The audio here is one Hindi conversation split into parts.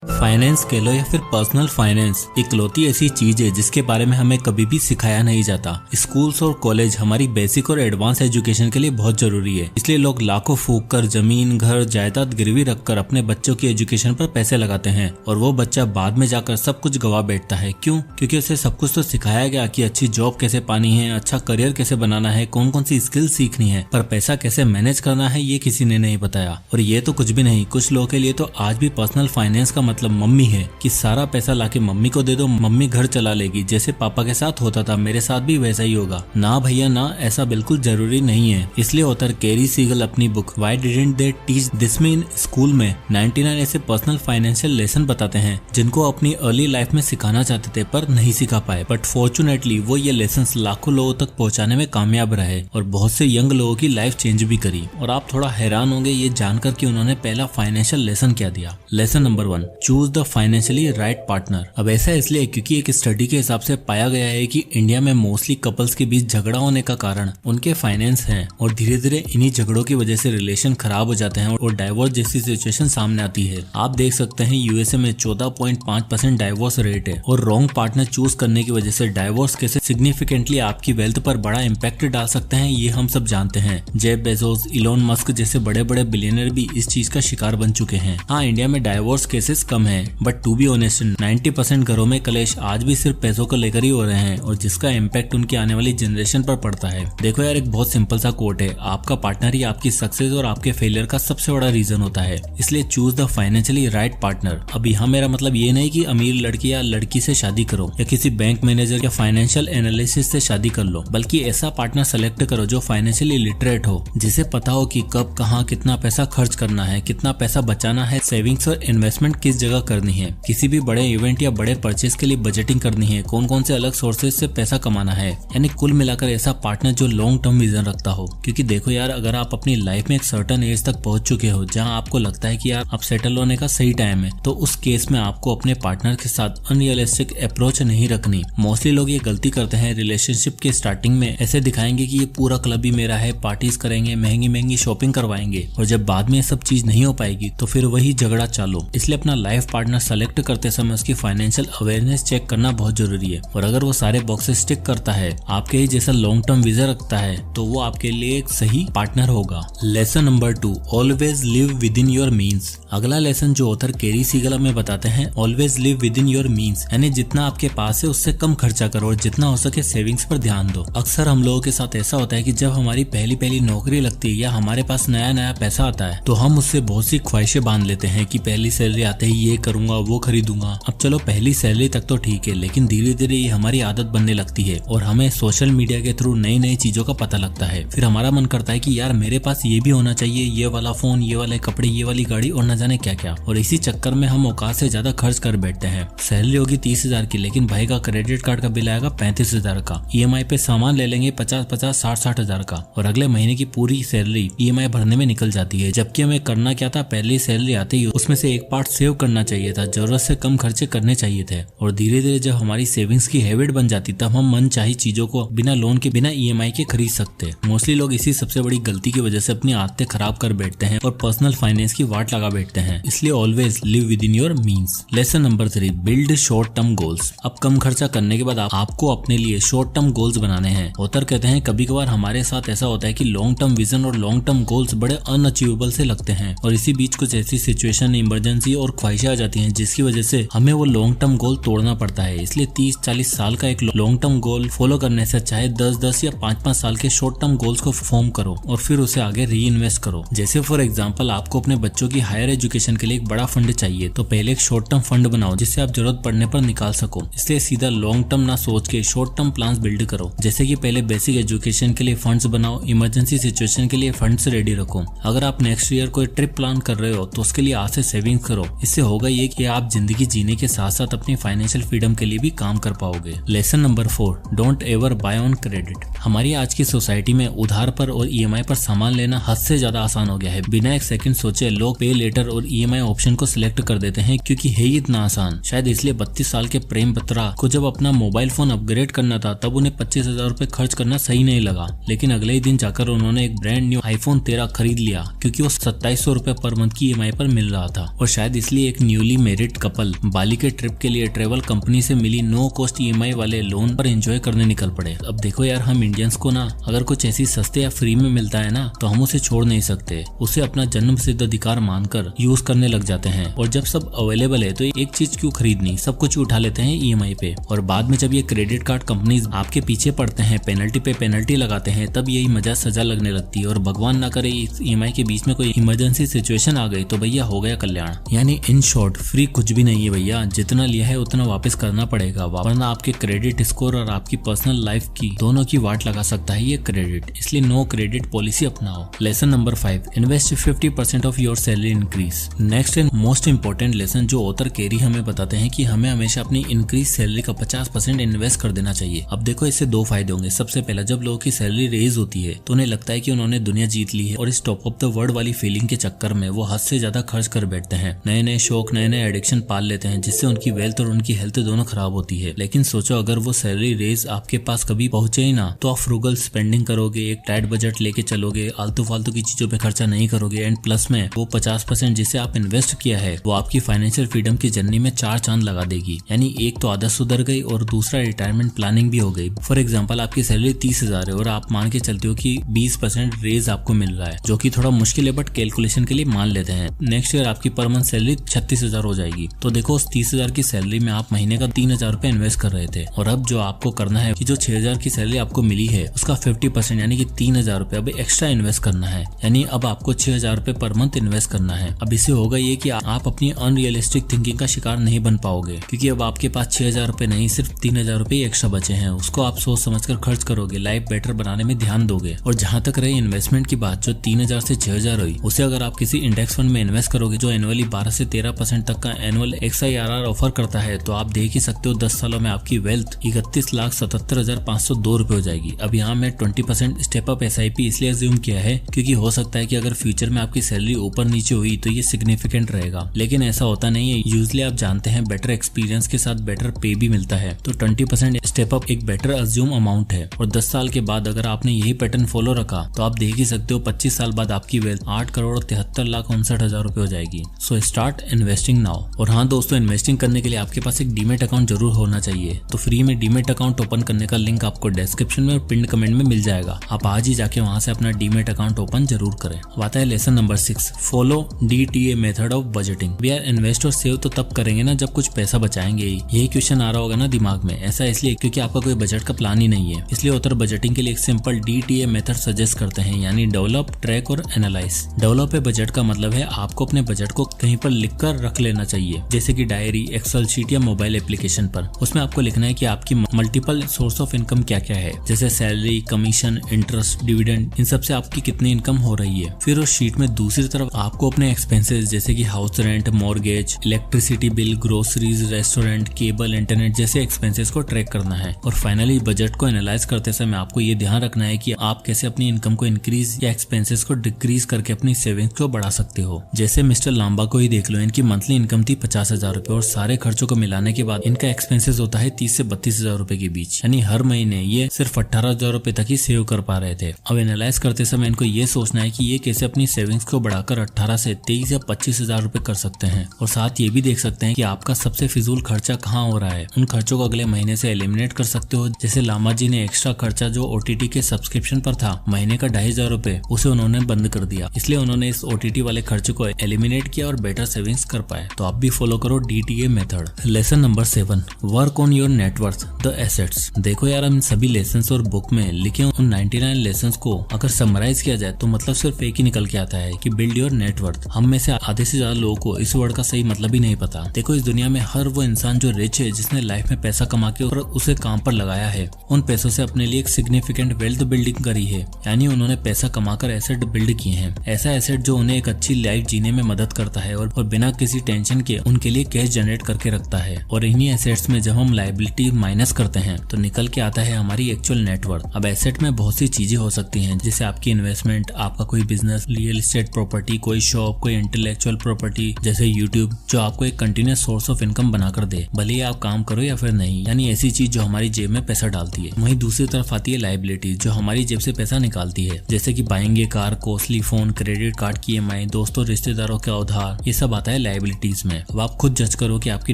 फाइनेंस कह लो या फिर पर्सनल फाइनेंस इकलौती ऐसी चीज है जिसके बारे में हमें कभी भी सिखाया नहीं जाता। स्कूल्स और कॉलेज हमारी बेसिक और एडवांस एजुकेशन के लिए बहुत जरूरी है, इसलिए लोग लाखों फूंक कर जमीन, घर, जायदाद गिरवी रखकर अपने बच्चों की एजुकेशन पर पैसे लगाते हैं और वो बच्चा बाद में जाकर सब कुछ गवा बैठता है। क्यों? क्योंकि उसे सब कुछ तो सिखाया गया कि अच्छी जॉब कैसे पानी है, अच्छा करियर कैसे बनाना है, कौन कौन सी स्किल सीखनी है, पर पैसा कैसे मैनेज करना है ये किसी ने नहीं बताया। और ये तो कुछ भी नहीं, कुछ लोगों के लिए तो आज भी पर्सनल फाइनेंस का मतलब मम्मी है कि सारा पैसा लाके मम्मी को दे दो, मम्मी घर चला लेगी। जैसे पापा के साथ होता था मेरे साथ भी वैसा ही होगा। ना भैया ना, ऐसा बिल्कुल जरूरी नहीं है। इसलिए ऑथर कैरी सीगल अपनी book why didn't they teach this me in school में 99 ऐसे पर्सनल फाइनेंशियल लेसन बताते हैं जिनको अपनी अर्ली लाइफ में सिखाना चाहते थे पर नहीं सिखा पाए। बट फॉर्चुनेटली वो ये लेसन्स लाखों लोगों तक पहुंचाने में कामयाब रहे और बहुत से यंग लोगों की लाइफ चेंज भी करी। और आप थोड़ा हैरान होंगे ये जानकर कि उन्होंने पहला फाइनेंशियल लेसन क्या दिया। Lesson number 1, choose the financially right partner. अब ऐसा इसलिए क्योंकि एक स्टडी के हिसाब से पाया गया है कि इंडिया में मोस्टली कपल्स के बीच झगड़ा होने का कारण उनके फाइनेंस हैं और धीरे धीरे इन्हीं झगड़ों की वजह से रिलेशन खराब हो जाते हैं और डाइवोर्स जैसी सिचुएशन सामने आती है। आप देख सकते हैं यूएसए में 14.5% डाइवोर्स रेट है और रॉन्ग पार्टनर चूज करने की वजह से डाइवोर्स कैसे सिग्निफिकेंटली आपकी वेल्थ पर बड़ा इम्पैक्ट डाल सकते हैं ये हम सब जानते हैं। जेफ बेजोस, इलोन मस्क जैसे बड़े बड़े बिलियनर भी इस चीज का शिकार बन चुके हैं। हाँ, इंडिया में डाइवोर्स केसेस कम है बट टू बी ऑनेस्ट 90% घरों में कलेश आज भी सिर्फ पैसों को लेकर ही हो रहे हैं और जिसका इम्पैक्ट उनकी आने वाली जनरेशन पर पड़ता है। देखो यार, एक बहुत सिंपल सा कोट है, आपका पार्टनर ही आपकी सक्सेस और आपके फेलियर का सबसे बड़ा रीजन होता है, इसलिए choose the financially right partner. अब यहाँ मेरा मतलब ये नहीं कि अमीर लड़की या लड़की से शादी करो या किसी बैंक मैनेजर या फाइनेंशियल एनालिसिस से शादी कर लो, बल्कि ऐसा पार्टनर सेलेक्ट करो जो फाइनेंशियली लिटरेट हो, जिसे पता हो कि कब कहाँ कितना पैसा खर्च करना है, कितना पैसा बचाना है, सेविंग्स और इन्वेस्टमेंट किस जगह करनी है, किसी भी बड़े इवेंट या बड़े परचेज के लिए बजटिंग करनी है, कौन कौन से अलग सोर्सेज से पैसा कमाना है। यानी कुल मिलाकर ऐसा पार्टनर जो लॉन्ग टर्म विजन रखता हो। क्योंकि देखो यार, अगर आप अपनी लाइफ में एक सर्टेन एज तक पहुंच चुके हो जहां आपको लगता है कि यार अब सेटल होने का सही टाइम है, तो उस केस में आपको अपने पार्टनर के साथ अनरियलिस्टिक अप्रोच नहीं रखनी। मोस्टली लोग ये गलती करते हैं, रिलेशनशिप के स्टार्टिंग में ऐसे दिखाएंगे कि ये पूरा क्लब ही मेरा है, पार्टीज करेंगे, महंगी महंगी शॉपिंग करवाएंगे, और जब बाद में ये सब चीज नहीं हो पाएगी तो फिर वही झगड़ा चालू। इसलिए अपना लाइफ पार्टनर सेलेक्ट करते समय उसकी फाइनेंशियल अवेयरनेस चेक करना बहुत जरूरी है और अगर वो सारे बॉक्सेस टिक करता है, आपके ही जैसा लॉन्ग टर्म विजन रखता है, तो वो आपके लिए एक सही पार्टनर होगा। Lesson number 2, always live with in your means. अगला लेसन जो ऑथर कैरी सीगल हमें बताते हैं, always live with in your means, यानी जितना आपके पास है उससे कम खर्चा करो और जितना हो सके सेविंग्स पर ध्यान दो। अक्सर हम लोगों के साथ ऐसा होता है कि जब हमारी पहली नौकरी लगती है या हमारे पास नया पैसा आता है तो हम उससे बहुत सी ख्वाहिशें बांध लेते हैं कि पहली सैलरी आते ही ये करूंगा, वो खरीदूंगा। अब चलो पहली सैलरी तक तो ठीक है, लेकिन धीरे धीरे ये हमारी आदत बनने लगती है और हमें सोशल मीडिया के थ्रू नई नई चीजों का पता लगता है। फिर हमारा मन करता है कि यार मेरे पास ये भी होना चाहिए, ये वाला फोन, ये वाले कपड़े, ये वाली गाड़ी और न जाने क्या क्या। और इसी चक्कर में हम औकात से ज्यादा खर्च कर बैठते हैं। सैलरी होगी 30,000 की, लेकिन भाई का क्रेडिट कार्ड का बिल आएगा 35,000 का। EMI पे सामान ले लेंगे 50-50, 60,000 का और अगले महीने की पूरी सैलरी EMI भरने में निकल जाती है। जबकि हमें करना क्या था, पहली सैलरी आते ही उसमें से एक पार्ट सेव करना चाहिए था, जरूरत से कम खर्चे करने चाहिए थे। और धीरे धीरे जब हमारी सेविंग्स की हैबिट बन जाती तब हम मन चाही चीजों को बिना लोन के, बिना EMI के खरीद सकते। मोस्टली लोग इसी सबसे बड़ी गलती की वजह से अपनी आदतें खराब कर बैठते हैं और पर्सनल फाइनेंस की वाट लगा बैठते हैं। इसलिए always live with in your means. Lesson number 3, build short term goals. अब कम खर्चा करने के बाद आपको अपने लिए शॉर्ट टर्म गोल्स बनाने हैं। ऑथर कहते हैं कभी कभार हमारे साथ ऐसा होता है कि लॉन्ग टर्म विजन और लॉन्ग टर्म गोल्स बड़े अनअचीवेबल से लगते हैं और इसी बीच कुछ ऐसी सिचुएशन, इमरजेंसी और ख्वाहिशें आ जाती हैं जिसकी वजह से हमें वो लॉन्ग टर्म गोल तोड़ना पड़ता है। इसलिए 30-40 साल का एक लॉन्ग टर्म गोल फॉलो करने से चाहे 10-10 या 5-5 साल के शॉर्ट टर्म गोल्स को फॉर्म करो और फिर उसे आगे री इन्वेस्ट करो। जैसे फॉर एग्जांपल आपको अपने बच्चों की हायर एजुकेशन के लिए एक बड़ा फंड चाहिए, तो पहले एक शॉर्ट टर्म फंड बनाओ जिससे आप जरूरत पड़ने पर निकाल सको। इसलिए सीधा लॉन्ग टर्म ना सोच के शॉर्ट टर्म प्लान्स बिल्ड करो। जैसे कि पहले बेसिक एजुकेशन के लिए फंड्स बनाओ, इमरजेंसी सिचुएशन के लिए फंड्स रेडी रखो। अगर आप नेक्स्ट ईयर कोई ट्रिप प्लान कर रहे हो तो उसके लिए आज से सेविंग करो। इससे होगा ये कि आप जिंदगी जीने के साथ साथ अपनी फाइनेंशियल फ्रीडम के लिए भी काम कर पाओगे। Lesson number 4, don't ever buy on credit. हमारी आज की सोसाइटी में उधार पर और EMI पर सामान लेना हद से ज्यादा आसान हो गया है। बिना एक सेकंड सोचे लोग पे लेटर और EMI ऑप्शन को सिलेक्ट कर देते हैं क्योंकि है ही इतना आसान। शायद इसलिए 32 साल के प्रेम बत्रा को जब अपना मोबाइल फोन अपग्रेड करना था तब उन्हें 25,000 रुपए खर्च करना सही नहीं लगा, लेकिन अगले ही दिन जाकर उन्होंने एक ब्रांड न्यू iPhone 13 खरीद लिया क्योंकि वो 2700 रुपए पर मंथ की EMI पर मिल रहा था। और शायद इसलिए एक न्यूली मैरिड कपल बाली के ट्रिप के लिए ट्रेवल कंपनी से मिली नो कॉस्ट ईएमआई वाले लोन पर एंजॉय करने निकल पड़े। अब देखो यार, हम इंडियंस को ना अगर कुछ ऐसी सस्ते या फ्री में मिलता है ना तो हम उसे छोड़ नहीं सकते, उसे अपना जन्म सिद्ध अधिकार मानकर यूज करने लग जाते हैं। और जब सब अवेलेबल है तो एक चीज क्यों खरीदनी, सब कुछ उठा लेते हैं ईएमआई पे। और बाद में जब ये क्रेडिट कार्ड कंपनीज आपके पीछे पड़ते हैं, पेनल्टी पे पेनल्टी लगाते हैं, तब यही मजा सजा लगने लगती है। और भगवान ना करे इस ईएमआई के बीच में कोई इमरजेंसी सिचुएशन आ गई तो भैया हो गया कल्याण। यानी इन शॉर्ट फ्री कुछ भी नहीं है भैया, जितना लिया है उतना वापस करना पड़ेगा, वरना आपके क्रेडिट स्कोर और आपकी पर्सनल लाइफ की दोनों की वाट लगा सकता है ये क्रेडिट। इसलिए नो क्रेडिट पॉलिसी अपनाओ। Lesson number 5, invest 50% of your salary increase. Next and most important lesson जो ऑथर केरी हमें बताते हैं कि हमें हमेशा अपनी इंक्रीज सैलरी का 50% इन्वेस्ट कर देना चाहिए। अब देखो इससे दो फायदे होंगे। सबसे पहला, जब लोगों की सैलरी रेज होती है तो उन्हें लगता है कि उन्होंने दुनिया जीत ली है और इस टॉप ऑफ द वर्ल्ड वाली फीलिंग के चक्कर में वो हद से ज्यादा खर्च कर बैठते हैं, नए नए शौक नए नए एडिक्शन पाल लेते हैं, जिससे उनकी वेल्थ और उनकी हेल्थ दोनों खराब होती है। लेकिन सोचो अगर वो सैलरी रेज आपके पास कभी पहुंचे ही ना तो आप फ्रूगल स्पेंडिंग करोगे, एक टाइट बजट लेके चलोगे, आलतू फालतू की चीजों पे खर्चा नहीं करोगे, एंड प्लस में वो 50% जिसे आप इन्वेस्ट किया है वो आपकी फाइनेंशियल फ्रीडम की जर्नी में 4 चांद लगा देगी। यानी एक तो आदत सुधर गई और दूसरा रिटायरमेंट प्लानिंग भी हो गई। फॉर एग्जाम्पल आपकी सैलरी 30,000 है और आप मान के चलते हो कि 20% रेज आपको मिल रहा है, जो कि थोड़ा मुश्किल है बट कैलकुलेशन के लिए मान लेते हैं। नेक्स्ट ईयर आपकी पर मंथ सैलरी 36,000 हो जाएगी। तो देखो उस 30,000 की सैलरी में आप महीने का 3,000 रुपए इन्वेस्ट कर रहे थे, और अब जो आपको करना है कि जो 6,000 की सैलरी आपको मिली है उसका 50% यानी कि 3,000 रुपए अब एक्स्ट्रा इन्वेस्ट करना है। यानी अब आपको 6,000 रुपए पर मंथ इन्वेस्ट करना है। अब इससे होगा ये कि आप अपनी अनरियलिस्टिक थिंकिंग का शिकार नहीं बन पाओगे, क्योंकि अब आपके पास 6,000 रुपए नहीं सिर्फ 3,000 रुपए एक्स्ट्रा बचे हैं। उसको आप सोच समझकर खर्च करोगे, लाइफ बेटर बनाने में ध्यान दोगे। और जहां तक रही इन्वेस्टमेंट की बात, जो 3,000 से 6,000 हुई उसे अगर आप किसी इंडेक्स फंड में इन्वेस्ट करोगे जो एनुअली 12 से 13% तक का एनुअल XIRR ऑफर करता है, तो आप देख ही सकते हो 10 सालों में आपकी वेल्थ 31,77,502 रुपए हो जाएगी। अब यहाँ मैं 20% स्टेप अप SIP इसलिए अज्यूम किया है क्योंकि हो सकता है कि अगर फ्यूचर में आपकी सैलरी ऊपर नीचे हुई तो ये सिग्निफिकेंट रहेगा, लेकिन ऐसा होता नहीं है। यूजुअली आप जानते हैं बेटर एक्सपीरियंस के साथ बेटर पे भी मिलता है, तो 20% स्टेप अप एक बेटर अज्यूम अमाउंट है। और 10 साल के बाद अगर आपने यही पैटर्न फॉलो रखा तो आप देख ही सकते हो 25 साल बाद आपकी वेल्थ 8,73,59,000 रुपए हो जाएगी। So start investing now. और हाँ दोस्तों, इन्वेस्टिंग करने के लिए आपके पास एक डीमेट अकाउंट जरूर होना चाहिए। तो फ्री में डीमेट अकाउंट ओपन करने का लिंक आपको डिस्क्रिप्शन में और पिन कमेंट में मिल जाएगा। आप आज ही जाके वहां से अपना डीमेट अकाउंट ओपन जरूर करें। अब आता है lesson number 6, follow DTA method of budgeting. We are invest और सेव तो तब करेंगे ना जब कुछ पैसा बचाएंगे ही। यही क्वेश्चन आ रहा होगा ना दिमाग में। ऐसा इसलिए क्योंकि आपका कोई बजट का प्लान ही नहीं है। इसलिए ऑथर बजटिंग के लिए एक सिंपल DTA मेथड सजेस्ट करते हैं, यानी डेवलप, ट्रैक और एनालाइज। डेवलप ए बजट का मतलब है आपको अपने बजट को कहीं पर लिखकर रख लेना चाहिए, जैसे कि डायरी, एक्सेल शीट या मोबाइल एप्लीकेशन पर। उसमें आपको लिखना है कि आपकी मल्टीपल सोर्स ऑफ इनकम क्या क्या है, जैसे सैलरी, कमीशन, इंटरेस्ट, डिविडेंड, इन सब से आपकी कितनी इनकम हो रही है। फिर उस शीट में दूसरी तरफ आपको अपने एक्सपेंसेस जैसे कि house rent, mortgage, electricity bill, groceries, restaurant, cable, internet जैसे एक्सपेंसेस को ट्रैक करना है। और फाइनली बजट को एनालाइज करते समय आपको ये ध्यान रखना है कि आप कैसे अपनी इनकम को इंक्रीज या एक्सपेंसेस को डिक्रीज करके अपनी सेविंग्स को बढ़ा सकते हो। जैसे मिस्टर लांबा को ही देख लो, इनकी मंथली इनकम थी 50,000 रुपए और सारे खर्चों को मिलाने के बाद इनका एक्सपेंसेस होता है 30 से 32,000 रुपए के बीच। यानी हर महीने ये सिर्फ 18,000 रुपए तक ही सेव कर पा रहे थे। अब एनालाइज करते समय इनको ये सोचना है कि ये कैसे अपनी सेविंग्स को बढ़ाकर 18 से 23 या 25,000 रुपए कर सकते हैं। और साथ ये भी देख सकते हैं कि आपका सबसे फिजूल खर्चा कहाँ हो रहा है। उन खर्चों को अगले महीने से एलिमिनेट कर सकते हो। जैसे लामा जी ने एक्स्ट्रा खर्चा जो OTT के सब्सक्रिप्शन पर था, महीने का 2,500 रुपए, उसे उन्होंने बंद कर दिया। इसलिए उन्होंने इस OTT वाले खर्चे को एलिमिनेट किया और बेटर सेविंग्स कर पाए। तो आप भी फॉलो करो DTA method. Lesson number 7, work on your net worth, the assets. देखो यार, हम सभी लेसन्स और बुक में लिखे उन 99 लेसन्स को अगर समराइज किया जाए तो मतलब सिर्फ एक ही निकल के आता है कि बिल्ड योर नेटवर्थ। हम में से आधे से ज्यादा लोगों को इस वर्ड का सही मतलब ही नहीं पता। देखो इस दुनिया में हर वो इंसान जो रिच है, जिसने लाइफ में पैसा कमा के और उसे काम पर लगाया है, उन पैसों से अपने लिए एक सिग्निफिकेंट वेल्थ बिल्डिंग करी है। यानी उन्होंने पैसा कमाकर एसेट बिल्ड किए हैं। ऐसा एसेट जो उन्हें एक अच्छी लाइफ जीने में मदद करता है और बिना किसी टेंशन के उनके लिए कैश जनरेट करके रखता है। और इन्हीं एसेट्स में जब हम लायबिलिटी माइनस करते हैं तो निकल के आता है हमारी एक्चुअल नेटवर्थ। अब एसेट में बहुत सी चीजें हो सकती हैं, जैसे आपकी इन्वेस्टमेंट, आपका कोई बिजनेस, रियल एस्टेट प्रॉपर्टी, कोई शॉप, कोई इंटेलेक्चुअल प्रॉपर्टी जैसे यूट्यूब, जो आपको एक कंटिन्यूस सोर्स ऑफ इनकम बनाकर दे, भले ही आप काम करो या फिर नहीं। यानी ऐसी चीज जो हमारी जेब में पैसा डालती है। वहीं दूसरी तरफ आती है लायबिलिटी, जो हमारी जेब से पैसा निकालती है, जैसे कि बाइंग ए car, costly phone, credit card की EMI, दोस्तों रिश्तेदारों का उधार, ये सब आता है है लायबिलिटीज में। अब आप खुद जज करो कि आपकी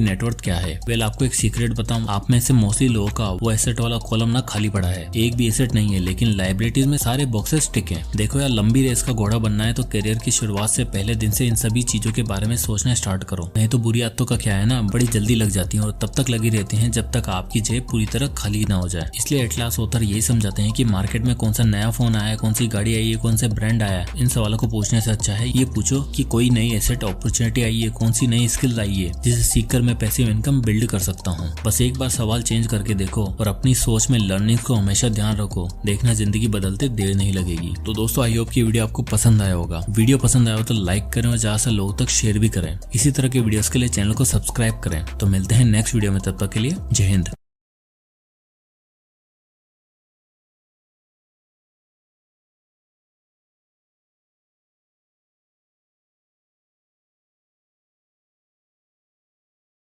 नेटवर्थ क्या है। वेल आपको एक सीक्रेट बताऊं, आप में से मोस्टली लोगों का वो एसेट वाला कॉलम ना खाली पड़ा है, एक भी एसेट नहीं है, लेकिन लायबिलिटीज में सारे बॉक्सेस टिक हैं। देखो यार, लंबी रेस का घोड़ा बनना है तो करियर की शुरुआत से पहले दिन से इन सभी चीजों के बारे में सोचना स्टार्ट करो, नहीं तो बुरी आदतों का क्या है ना, बड़ी जल्दी लग जाती है और तब तक लगी रहती है जब तक आपकी जेब पूरी तरह खाली ना हो जाए। इसलिए एटलास ऑथर यही समझाते हैं कि मार्केट में कौन सा नया फोन आया है, कौन सी गाड़ी आई है, कौन सा ब्रांड आया है, इन सवालों को पूछने से अच्छा है ये पूछो कि कोई नई एसेट अपॉर्चुनिटी आई है, कौन सी नई स्किल आई है जिसे सीखकर मैं पैसिव इनकम बिल्ड कर सकता हूँ। बस एक बार सवाल चेंज करके देखो और अपनी सोच में लर्निंग को हमेशा ध्यान रखो, देखना जिंदगी बदलते देर नहीं लगेगी। तो दोस्तों, आई होप की वीडियो आपको पसंद आया होगा। वीडियो पसंद आया हो तो लाइक करें और ज्यादा से लोगों तक शेयर भी करें। इसी तरह के वीडियोस के लिए चैनल को सब्सक्राइब करें। तो मिलते हैं नेक्स्ट वीडियो में, तब तक के लिए जय हिंद।